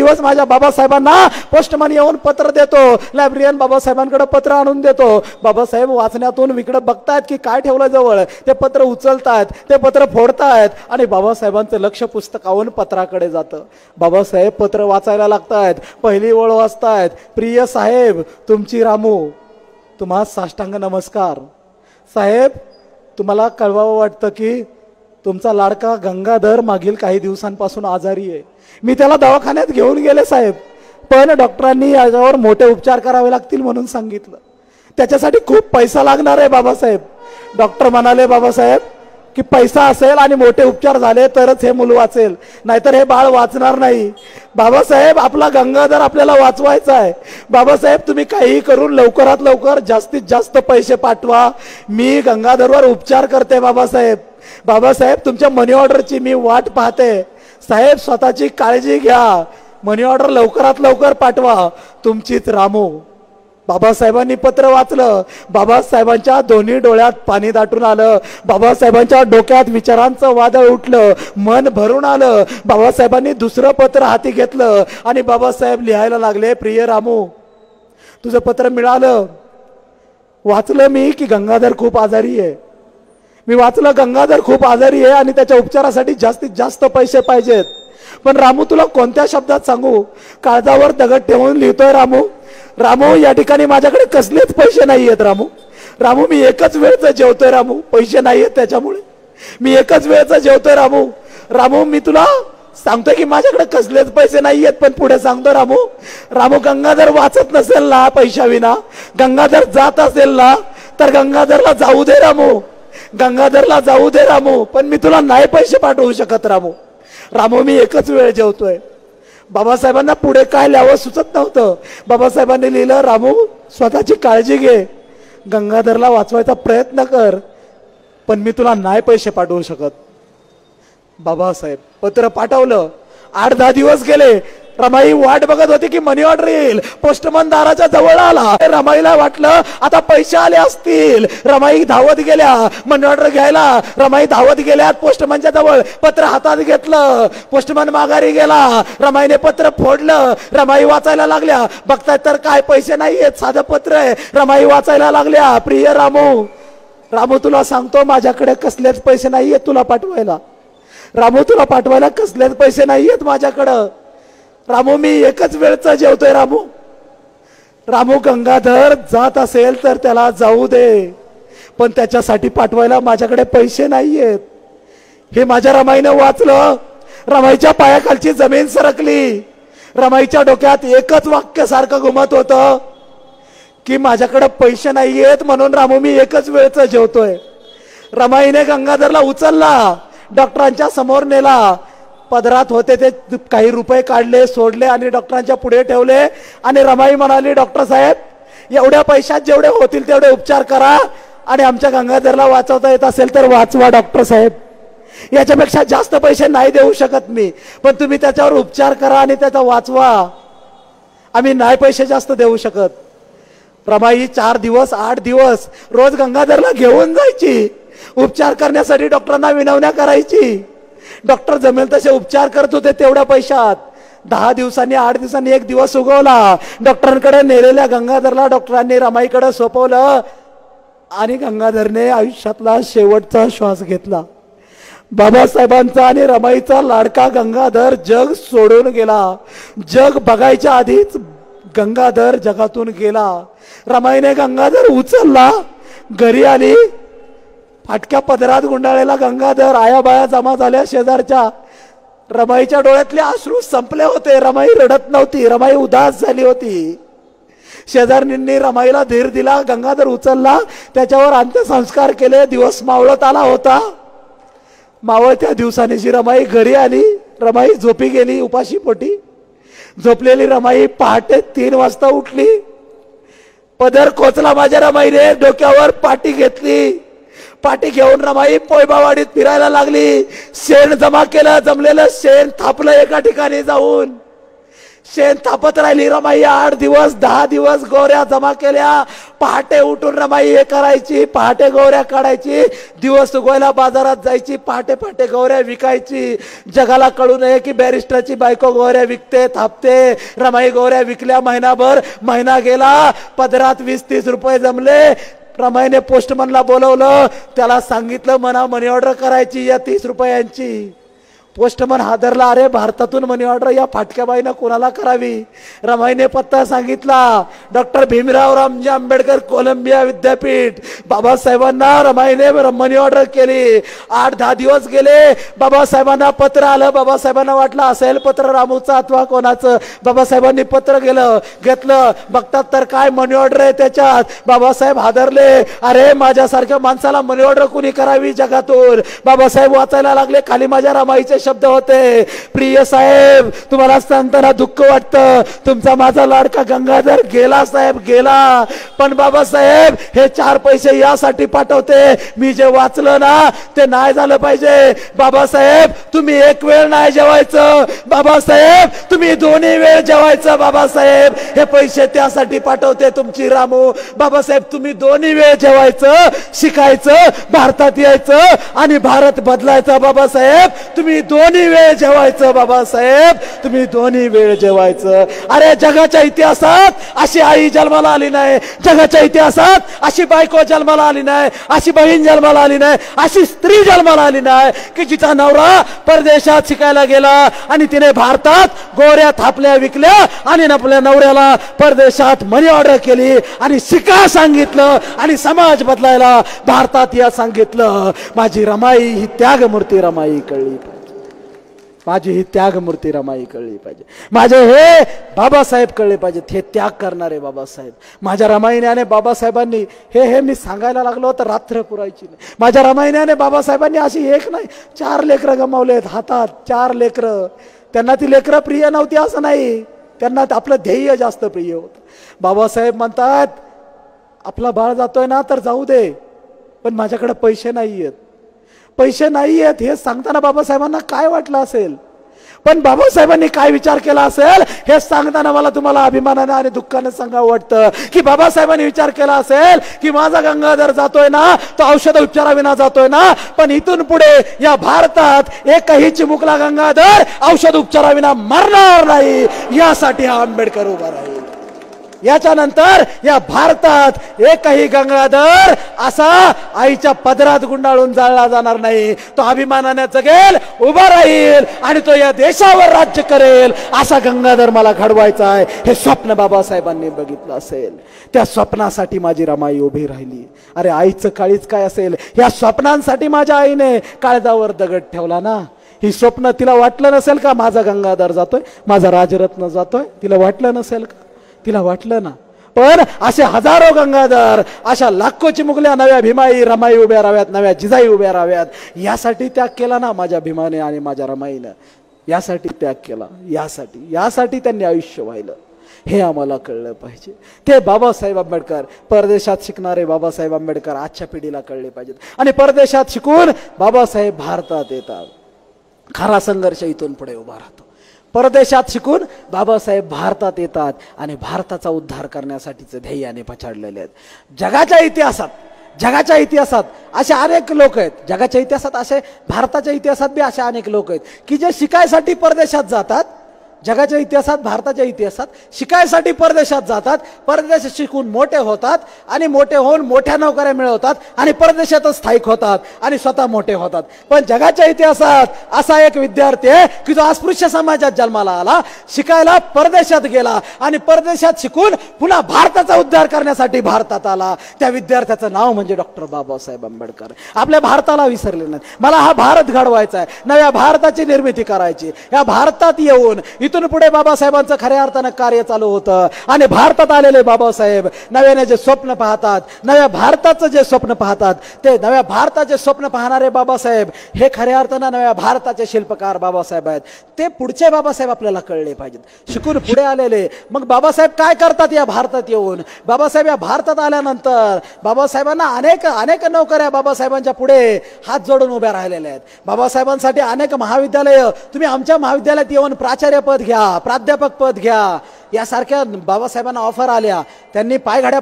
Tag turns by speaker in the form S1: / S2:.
S1: दिवस माझ्या बाबासाहेबांना पोस्टमन येऊन पत्र देतो, लायब्ररीयन बाबासाहेबांकडे पत्र आणून देतो. बाबासाहेब वाचण्यातून इकडे बघतायत की काय ठेवलं जवळ, ते पत्र उचलतायत, ते पत्र फोडतायत आणि बाबासाहेबांचं लक्ष पुस्तकावरून पत्राकडे जातं. बाबासाहेब पत्र वाचायला लागतायत. पहिली ओळ वाचतायत. प्रिय साहेब, तुमची रामू. तुम्हा साष्टांग नमस्कार. साहेब, तुम्हाला कळवावं वाटतं की तुमचा लाडका गंगाधर मागील काही दिवसांपासून आजारी आहे. मी त्याला दवाखान्यात घेऊन गेले साहेब, पण डॉक्टरांनी याच्यावर मोठे उपचार करावे लागतील म्हणून सांगितलं. त्याच्यासाठी खूप पैसा लागणार आहे बाबासाहेब. डॉक्टर म्हणाले बाबासाहेब की पैसा असेल आणि मोठे उपचार झाले तरच हे मूल वाचेल, नाहीतर हे बाळ वाचणार नाही. बाबासाहेब, आपला गंगाधर आपल्याला वाचवायचा आहे. बाबासाहेब, तुम्ही काही करून लवकरात लवकर जास्तीत जास्त पैसे पाठवा. मी गंगाधरवर उपचार करते बाबासाहेब. बाबासाहेब, तुमच्या मनी ऑर्डरची मी वाट पाहते. साहेब, स्वतःची काळजी घ्या. मनी ऑर्डर लवकरात लवकर पाठवा. तुमचीच रामू. बाबासाहेबांनी पत्र वाचलं. बाबासाहेबांच्या दोन्ही डोळ्यात पाणी दाटून आलं. बाबासाहेबांच्या डोक्यात विचारांचं वादळ उठलं. मन भरून आलं. बाबासाहेबांनी दुसरं पत्र हाती घेतलं आणि बाबासाहेब लिहायला लागले, प्रिय रामू, तुझं पत्र मिळालं. वाचलं मी की गंगाधर खूप आजारी आहे. मी वाचलं गंगाधर खूप आजारी आहे आणि त्याच्या उपचारासाठी जास्तीत जास्त पैसे पाहिजेत. पण रामू, तुला कोणत्या शब्दात सांगू? काळजावर दगड ठेवून लिहितोय रामू. रामू, या ठिकाणी माझ्याकडे कसलेच पैसे नाही आहेत रामू. रामू, मी एकच वेळचं जेवतोय रामू, पैसे नाही आहेत त्याच्यामुळे. मी एकच वेळचं जेवतोय रामू. रामू, मी तुला सांगतोय की माझ्याकडे कसलेच पैसे नाही आहेत, पण पुढे सांगतो रामू. रामू, गंगाधर वाचत नसेल ना पैशाविना, गंगाधर जात असेल ना, तर गंगाधरला जाऊ दे रामू. गंगाधरला जाऊ दे रामू, पण मी तुला नाही पैसे पाठवू शकत रामू. रामू, मी एकच वेळ जेवतोय. बाबासाहेबांना पुढे काय लिहावं सुचत नव्हतं. बाबासाहेबांनी लिहिलं, रामू, स्वतःची काळजी घे. गंगाधरला वाचवायचा प्रयत्न कर, पण मी तुला नाही पैसे पाठवू शकत. बाबासाहेब पत्र पाठवलं. 8-10 दिवस गेले. रमाई वाट बघत होती की मनी ऑर्डर येईल. पोस्टमन दाराच्या जवळ आला. रमाईला वाटलं आता पैसे आले असतील. रमाई धावत गेल्या मनी ऑर्डर घ्यायला. रमाई धावत गेल्या पोस्टमनच्या जवळ. पत्र हातात घेतलं. पोस्टमन माघारी गेला. रमाईने पत्र फोडलं. रमाई वाचायला लागल्या. बघताय तर काय पैसे नाहीयेत, साधं पत्र आहे. रमाई वाचायला लागल्या, प्रिय रामू, रामू, तुला सांगतो माझ्याकडे कसलेच पैसे नाहीयेत तुला पाठवायला. रामू, तुला पाठवायला कसलेच पैसे नाहीयेत माझ्याकडं. रामू, मी एकच वेळचं जेवतोय रामू. रामू, गंगाधर जात असेल तर त्याला जाऊ दे, पण त्याच्यासाठी पाठवायला माझ्याकडे पैसे नाहीयेत. हे माझ्या रमाईनं वाचलं. रमाईच्या पायाखालची जमीन सरकली. रमाईच्या डोक्यात एकच वाक्य सारखं घुमत होतं की माझ्याकडे पैसे नाहीयेत म्हणून रामू मी एकच वेळचं जेवतोय. रमाईने गंगाधरला उचलला, डॉक्टरांच्या समोर नेला. पदरात होते ते काही रुपये काढले, सोडले आणि डॉक्टरांच्या पुढे ठेवले. आणि रमाई म्हणाली, डॉक्टर साहेब, एवढ्या पैशात जेवढे होतील तेवढे उपचार करा आणि आमच्या गंगाधरला वाचवता येत असेल तर वाचवा डॉक्टर साहेब. याच्यापेक्षा जास्त पैसे नाही देऊ शकत मी, पण तुम्ही त्याच्यावर उपचार करा आणि त्याचा वाचवा. आम्ही नाही पैसे जास्त देऊ शकत. रमाई 4 दिवस 8 दिवस रोज गंगाधरला घेऊन जायची. उपचार करण्यासाठी डॉक्टरांना विनवण्या करायची. डॉक्टर जमेल तसे उपचार करत होते तेवढ्या पैशात. 10 दिवसांनी 8 दिवसांनी एक दिवस उगवला. डॉक्टरांकडे नेलेल्या गंगाधरला डॉक्टरांनी रमाईकडे सोपवलं आणि गंगाधरने आयुष्यातला शेवटचा श्वास घेतला. बाबासाहेबांचा आणि रमाईचा लाडका गंगाधर जग सोडून गेला. जग बघायच्या आधीच गंगाधर जगातून गेला. रमाईने गंगाधर उचलला, घरी आली. फाटक्या पदरात गुंडाळलेला गंगाधर, आया बाया जमा झाल्या शेजारच्या. रमाईच्या डोळ्यातले अश्रू संपले होते. रमाई रडत नव्हती, रमाई उदास झाली होती. शेजारणींनी रमाईला धीर दिला. गंगाधर उचलला, त्याच्यावर अंत्यसंस्कार केले. दिवस मावळत आला होता. मावळत्या दिवसांनी रमाई घरी आली. रमाई झोपी गेली उपाशी पोटी. झोपलेली रमाई पहाटे 3 वाजता उठली. पदर खोचला माझ्या रमाईने. डोक्यावर पाटी घेतली. पाटी घेऊन रमाई पोयबावाडीत फिरायला लागली. शेण जमा केलं. जमलेलं शेण थापलं एका ठिकाणी जाऊन. शेण थापत राहिली रमाई. 8 दिवस 10 दिवस गोऱ्या जमा केल्या. पहाटे उठून रमाई हे करायची, पहाटे गौऱ्या काढायची, दिवस उगवायला बाजारात जायची, पहाटे पहाटे गौऱ्या विकायची. जगाला कळू नये की बॅरिस्टरची बायको गौऱ्या विकते, थापते. रमाई गौऱ्या विकल्या महिनाभर, महिना गेला, पदरात 20-30 रुपये जमले. रमाईने पोस्टमनला बोलवलं, त्याला सांगितलं म्हणा मनी ऑर्डर करायची या 30 रुपयांची. पोस्टमन हादरला, अरे भारतातून मनी ऑर्डर या फाटक्या बाईनं कोणाला करावी. रमाईने पत्ता सांगितला, डॉक्टर भीमराव रामजी आंबेडकर कोलंबिया विद्यापीठ. बाबासाहेबांना रमाईने मनी ऑर्डर केली. 8-10 दिवस गेले, बाबासाहेबांना पत्र आलं. बाबासाहेबांना वाटलं असेल पत्र रामूचं अथवा कोणाचं. बाबासाहेबांनी पत्र घेतलं, बघतात तर काय मनी ऑर्डर आहे त्याच्यात. बाबासाहेब हादरले, अरे माझ्यासारख्या माणसाला मनी ऑर्डर कुणी करावी जगातून. बाबासाहेब वाचायला लागले, खाली माझ्या रमाईचे शब्द होते, प्रिय साहेब तुम्हाला सांगताना दुःख वाटतं, तुमचा माझा लाडका गंगाधर गेला साहेब, गेला. पण बाबासाहेब हे 4 पैसे यासाठी पाठवते, मी जे वाचलं ना ते नाही झालं पाहिजे. बाबासाहेब तुम्ही एक वेळ नाही जेवायचं, बाबासाहेब तुम्ही 2 वेळ जेवायचं. बाबासाहेब हे पैसे त्यासाठी पाठवते तुमची रामू. बाबासाहेब तुम्ही 2 वेळ जेवायचं, शिकायचं, भारतात यायचं आणि भारत बदलायचा. बाबासाहेब तुम्ही 2 वेळ जेवायचं. बाबासाहेब तुम्ही 2 वेळ जेवायचं. अरे जगाच्या इतिहासात अशी आई जन्माला आली नाही, जगाच्या इतिहासात अशी बायको जन्माला आली नाही, अशी बहीण जन्माला आली नाही, अशी स्त्री जन्माला आली नाही की जिचा नवरा परदेशात शिकायला गेला आणि तिने भारतात गोऱ्या थापल्या विकल्या आणि आपल्या नवऱ्याला परदेशात मनी ऑर्डर केली आणि शिका सांगितलं आणि समाज बदलायला भारतात या सांगितलं. माझी रमाई ही त्यागमूर्ती रमाई कळली पाहिजे, माझी ही त्यागमूर्ती रमाई कळली पाहिजे, माझे हे बाबासाहेब कळले पाहिजेत, हे त्याग करणारे बाबासाहेब. माझ्या रमाईने आणि बाबासाहेबांनी हे मी सांगायला लागलो तर रात्र पुरायची नाही. माझ्या रमाईने आणि बाबासाहेबांनी अशी एक नाही 4 लेकरं गमावलेत, हातात 4 लेकरं. त्यांना ती लेकरं प्रिय नव्हती असं नाही, त्यांना आपलं ध्येय जास्त प्रिय होतं. बाबासाहेब म्हणतात आपला बाळ जातोय ना तर जाऊ दे, पण माझ्याकडे पैसे नाही आहेत, पैसे नाही आहेत. हे सांगताना बाबासाहेबांना काय वाटलं असेल, पण बाबासाहेबांनी काय विचार केला असेल हे सांगताना मला तुम्हाला अभिमानाने आणि दुःखाने सांगावं वाटतं की बाबासाहेबांनी विचार केला असेल की माझा गंगाधर जातोय ना तो औषध उपचाराविना जातोय ना, पण इथून पुढे या भारतात एकही चिमुकला गंगाधर औषध उपचाराविना मरणार नाही, यासाठी हा आंबेडकर उभा राहील. याच्यानंतर या भारतात एकही गंगाधर असा आईच्या पदरात गुंडाळून जाळला जाणार नाही. तो अभिमानाने जगेल, उभा राहील आणि तो या देशावर राज्य करेल. असा गंगाधर मला घडवायचा आहे, हे स्वप्न बाबासाहेबांनी बघितलं असेल. त्या स्वप्नासाठी माझी रमाई उभी राहिली. अरे आईचं काळीज काय असेल, या स्वप्नांसाठी माझ्या आईने काळजावर दगड ठेवला ना. ही स्वप्न तिला वाटलं नसेल का माझा गंगाधर जातोय, माझा राजरत्न जातोय, तिला वाटलं नसेल का? तिला वाटलं ना. पण असे हजारो गंगाधर, अशा लाखो चिमुकल्या नव्या भीमाई रमाई उभ्या राहाव्यात, नव्या जिजाई उभ्या राहाव्यात, यासाठी त्याग केला ना माझ्या भीमाने आणि माझ्या रमाईनं. यासाठी त्याग केला, यासाठी त्यांनी आयुष्य वाहिलं. हे आम्हाला कळलं पाहिजे. ते बाबासाहेब आंबेडकर, परदेशात शिकणारे बाबासाहेब आंबेडकर आजच्या पिढीला कळले पाहिजेत. आणि परदेशात शिकून बाबासाहेब भारतात येतात. खरा संघर्ष इथून पुढे उभा राहतो. परदेशात शिकून बाबासाहेब भारतात येतात आणि भारताचा उद्धार करण्यासाठीचे ध्येयाने पछाडलेले आहेत. जगाच्या इतिहासात असे अनेक लोक आहेत, जगाच्या इतिहासात असे, भारताच्या इतिहासात बी असे अनेक लोक आहेत की जे शिकायसाठी परदेशात जातात. जगाच्या इतिहासात, भारताच्या इतिहासात शिकायसाठी परदेशात जातात, परदेशात शिकून मोठे होतात आणि मोठे होऊन मोठ्या नोकऱ्या मिळवतात आणि परदेशातच स्थायिक होतात आणि स्वतः मोठे होतात. पण जगाच्या इतिहासात असा एक विद्यार्थी आहे की जो अस्पृश्य समाजात जन्माला आला, शिकायला परदेशात गेला आणि परदेशात शिकून पुन्हा भारताचा उद्धार करण्यासाठी भारतात आला. त्या विद्यार्थ्याचं नाव म्हणजे डॉक्टर बाबासाहेब आंबेडकर. आपल्या भारताला विसरले नाही. मला हा भारत घडवायचा आहे, नव्या भारताची निर्मिती करायची. या भारतात येऊन इथून पुढे बाबासाहेबांचं खऱ्या अर्थानं कार्य चालू होतं आणि भारतात आलेले बाबासाहेब नव्याने जे स्वप्न पाहतात, नव्या भारताचं जे स्वप्न पाहतात, ते नव्या भारताचे स्वप्न पाहणारे बाबासाहेब हे खऱ्या अर्थानं नव्या भारताचे शिल्पकार बाबासाहेब आहेत. ते पुढचे बाबासाहेब आपल्याला कळले पाहिजेत, शिकून पुढे आलेले. मग बाबासाहेब काय करतात या भारतात येऊन? बाबासाहेब या भारतात आल्यानंतर बाबासाहेबांना अनेक नोकऱ्या बाबासाहेबांच्या पुढे हात जोडून उभ्या राहिलेल्या आहेत. बाबासाहेबांसाठी अनेक महाविद्यालय, तुम्ही आमच्या महाविद्यालयात येऊन प्राचार्य पद घ्या, प्राध्यापक पद घ्या, यासारख्या बाबासाहेबांना ऑफर आल्या. त्यांनी पायघड्या